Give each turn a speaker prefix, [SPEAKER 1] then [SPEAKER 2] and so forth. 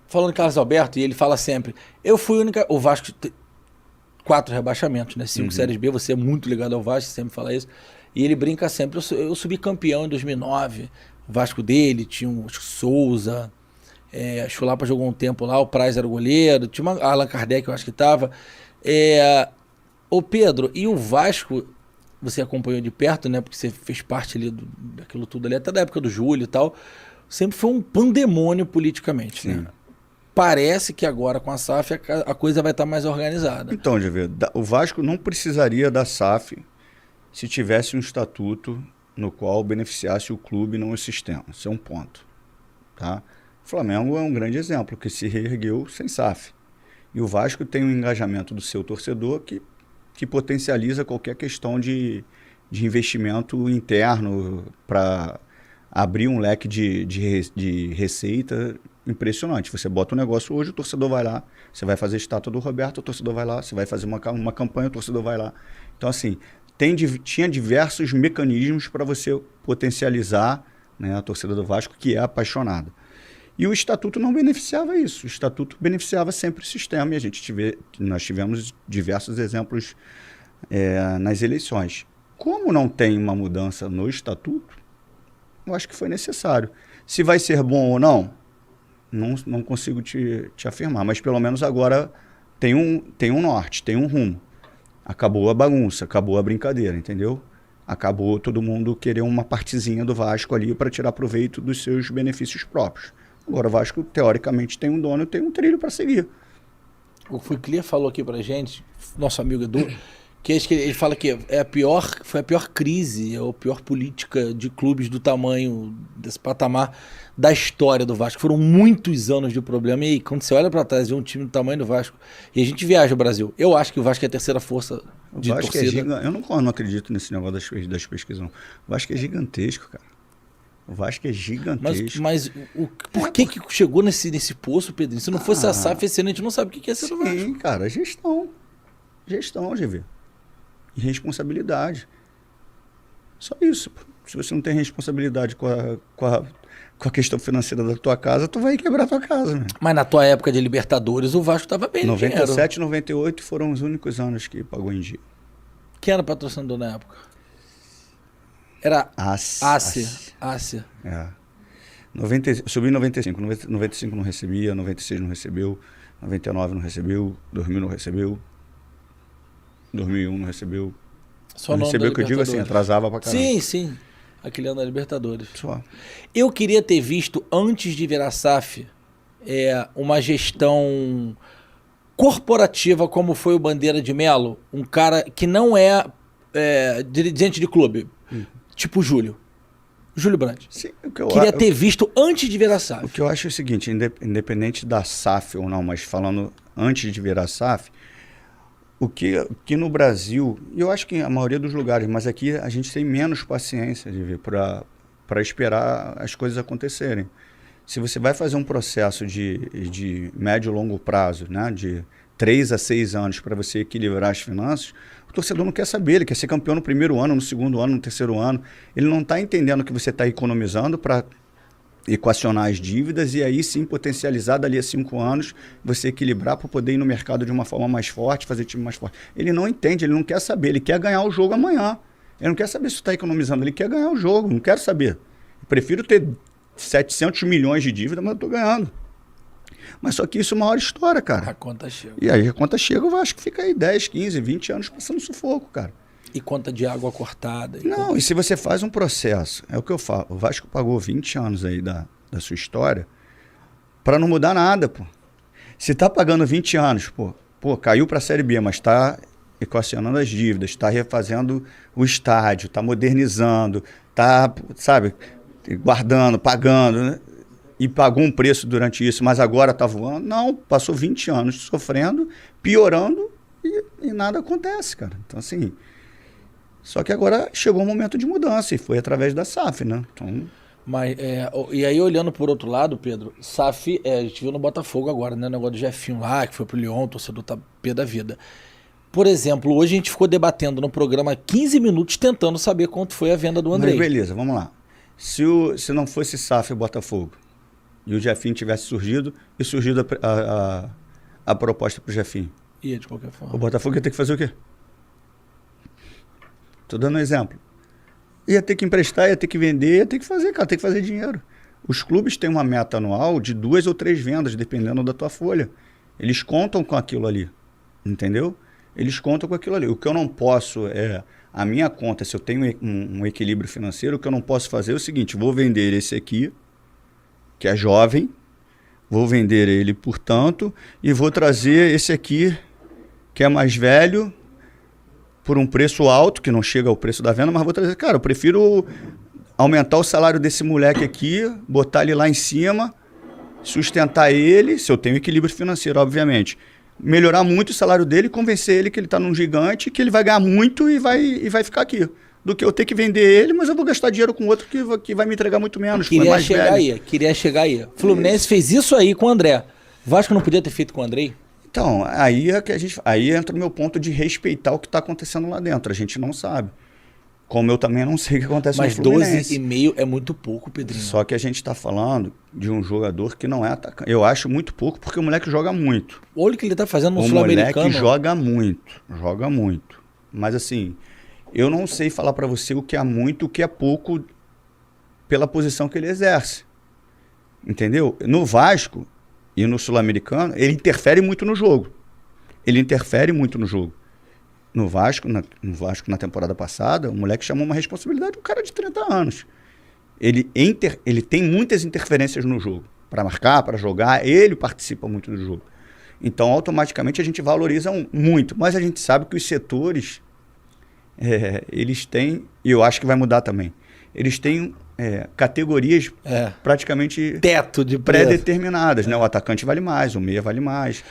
[SPEAKER 1] Falando em Carlos Alberto, e ele fala sempre, eu fui a única... O Vasco, 4 rebaixamentos, né? 5 Séries B, você é muito ligado ao Vasco, sempre fala isso. E ele brinca sempre, eu subi campeão em 2009, o Vasco dele, tinha o Souza, a Chulapa jogou um tempo lá, o Praz era o goleiro, tinha uma Allan Kardec, eu acho que tava. Ô Pedro, e o Vasco, você acompanhou de perto, né? Porque você fez parte ali daquilo tudo ali, até da época do Júlio e tal, sempre foi um pandemônio politicamente, né? Parece que agora com a SAF a coisa vai estar mais organizada.
[SPEAKER 2] Então, Javier, o Vasco não precisaria da SAF se tivesse um estatuto no qual beneficiasse o clube, não o sistema. Esse é um ponto. Tá? O Flamengo é um grande exemplo, que se reergueu sem SAF. E o Vasco tem um engajamento do seu torcedor que potencializa qualquer questão de investimento interno para abrir um leque de receita impressionante. Você bota um negócio hoje, o torcedor vai lá, você vai fazer estátua do Roberto, o torcedor vai lá, você vai fazer uma campanha, o torcedor vai lá. Então, assim, tinha diversos mecanismos para você potencializar, né, a torcida do Vasco, que é apaixonada. E o estatuto não beneficiava isso. O estatuto beneficiava sempre o sistema, e nós tivemos diversos exemplos nas eleições. Como não tem uma mudança no estatuto, eu acho que foi necessário. Se vai ser bom ou não consigo te afirmar, mas pelo menos agora tem um norte, tem um rumo. Acabou a bagunça, acabou a brincadeira, entendeu? Acabou todo mundo querer uma partezinha do Vasco ali para tirar proveito dos seus benefícios próprios. Agora o Vasco, teoricamente, tem um dono e tem um trilho para seguir.
[SPEAKER 1] O Fuclia falou aqui pra gente, nosso amigo Edu, que ele fala que foi a pior crise, a pior política de clubes do tamanho, desse patamar da história do Vasco. Foram muitos anos de problema. E aí, quando você olha pra trás e vê um time do tamanho do Vasco, e a gente viaja o Brasil, eu acho que o Vasco é a terceira força de torcida.
[SPEAKER 2] Eu não acredito nesse negócio das pesquisas, não. O Vasco é gigantesco, cara. O Vasco é gigantesco.
[SPEAKER 1] Mas por que chegou nesse poço, Pedrinho? Se não fosse a SAF esse ano, a gente não sabe o que é ser do Vasco.
[SPEAKER 2] Sim, cara, gestão. Gestão, GV. E responsabilidade. Só isso. Se você não tem responsabilidade com a questão financeira da tua casa, tu vai quebrar a tua casa, meu.
[SPEAKER 1] Mas na tua época de Libertadores, o Vasco tava bem
[SPEAKER 2] 97 e 98 foram os únicos anos que pagou em dia.
[SPEAKER 1] Quem era patrocinador na época? Era Ásia.
[SPEAKER 2] Subi em 95. 95 não recebia, 96 não recebeu, 99 não recebeu, 2000 não recebeu, 2001 não recebeu.
[SPEAKER 1] Só
[SPEAKER 2] não recebeu, que eu digo assim, atrasava pra caramba.
[SPEAKER 1] Sim. Aquele ano da Libertadores.
[SPEAKER 2] Só.
[SPEAKER 1] Eu queria ter visto, antes de virar SAF, uma gestão corporativa como foi o Bandeira de Melo, um cara que não é dirigente de clube, tipo o Júlio Brandt.
[SPEAKER 2] Sim,
[SPEAKER 1] queria ter visto antes de virar SAF.
[SPEAKER 2] O que eu acho é o seguinte, independente da SAF ou não, mas falando antes de virar SAF, o que no Brasil, e eu acho que a maioria dos lugares, mas aqui a gente tem menos paciência de ver para esperar as coisas acontecerem. Se você vai fazer um processo de médio e longo prazo, né, de 3 a 6 anos para você equilibrar as finanças, o torcedor não quer saber, ele quer ser campeão no primeiro ano, no segundo ano, no terceiro ano. Ele não está entendendo que você está economizando para equacionar as dívidas e aí sim potencializar dali a 5 anos, você equilibrar para poder ir no mercado de uma forma mais forte, fazer time mais forte. Ele não entende, ele não quer saber, ele quer ganhar o jogo amanhã. Ele não quer saber se está economizando, ele quer ganhar o jogo, não quero saber. Eu prefiro ter 700 milhões de dívida, mas eu estou ganhando. Mas só que isso é uma hora história, cara.
[SPEAKER 1] A conta chega.
[SPEAKER 2] E aí a conta chega, eu acho que fica aí 10, 15, 20 anos passando sufoco, cara.
[SPEAKER 1] E conta de água cortada.
[SPEAKER 2] Não, e se você faz um processo, é o que eu falo, o Vasco pagou 20 anos aí da sua história para não mudar nada, pô. Se tá pagando 20 anos, pô, caiu para a Série B, mas tá equacionando as dívidas, tá refazendo o estádio, tá modernizando, tá, sabe, guardando, pagando, né? E pagou um preço durante isso, mas agora tá voando. Não, passou 20 anos sofrendo, piorando e nada acontece, cara. Então, assim, só que agora chegou um momento de mudança e foi através da SAF, né? Então...
[SPEAKER 1] Mas, e aí, olhando por outro lado, Pedro, SAF, a gente viu no Botafogo agora, né? O negócio do Jefinho lá, que foi pro Lyon, o torcedor tá pé da vida. Por exemplo, hoje a gente ficou debatendo no programa 15 minutos tentando saber quanto foi a venda do Andrei.
[SPEAKER 2] Mas beleza, vamos lá. Se não fosse SAF e Botafogo, e o Jefinho tivesse surgido e surgido a proposta para o Jefinho.
[SPEAKER 1] Ia de qualquer forma.
[SPEAKER 2] O Botafogo ia ter que fazer o quê? Tô dando um exemplo. Ia ter que emprestar, ia ter que vender, ia ter que fazer, cara, tem que fazer dinheiro. Os clubes têm uma meta anual de 2 ou 3 vendas, dependendo da tua folha. Eles contam com aquilo ali, entendeu? Eles contam com aquilo ali. O que eu não posso é... A minha conta, se eu tenho um equilíbrio financeiro, o que eu não posso fazer é o seguinte, vou vender esse aqui, que é jovem, vou vender ele por tanto, e vou trazer esse aqui, que é mais velho, por um preço alto, que não chega ao preço da venda, mas vou trazer... Cara, eu prefiro aumentar o salário desse moleque aqui, botar ele lá em cima, sustentar ele, se eu tenho equilíbrio financeiro, obviamente. Melhorar muito o salário dele e convencer ele que ele está num gigante, que ele vai ganhar muito e vai ficar aqui. Do que eu ter que vender ele, mas eu vou gastar dinheiro com outro que vai me entregar muito menos.
[SPEAKER 1] Queria chegar aí. Fluminense fez isso aí com o André. Vasco não podia ter feito com o Andrei?
[SPEAKER 2] Então, aí entra o meu ponto de respeitar o que está acontecendo lá dentro. A gente não sabe. Como eu também não sei o que acontece no Fluminense.
[SPEAKER 1] Mas 12,5 é muito pouco, Pedrinho.
[SPEAKER 2] Só que a gente está falando de um jogador que não é atacante. Eu acho muito pouco porque o moleque joga muito.
[SPEAKER 1] Olha o que ele está fazendo no
[SPEAKER 2] o
[SPEAKER 1] Sul-Americano.
[SPEAKER 2] O moleque joga muito. Mas assim, eu não sei falar para você o que é muito, o que é pouco pela posição que ele exerce. Entendeu? No Vasco e no Sul-Americano, ele interfere muito no jogo. No Vasco, na temporada passada, o moleque chamou uma responsabilidade de um cara de 30 anos. Ele tem muitas interferências no jogo. Para marcar, para jogar, ele participa muito do jogo. Então, automaticamente, a gente valoriza muito. Mas a gente sabe que os setores, eles têm, e eu acho que vai mudar também, eles têm categorias praticamente
[SPEAKER 1] teto de
[SPEAKER 2] pré-determinadas. Né? O atacante vale mais, o meia vale mais.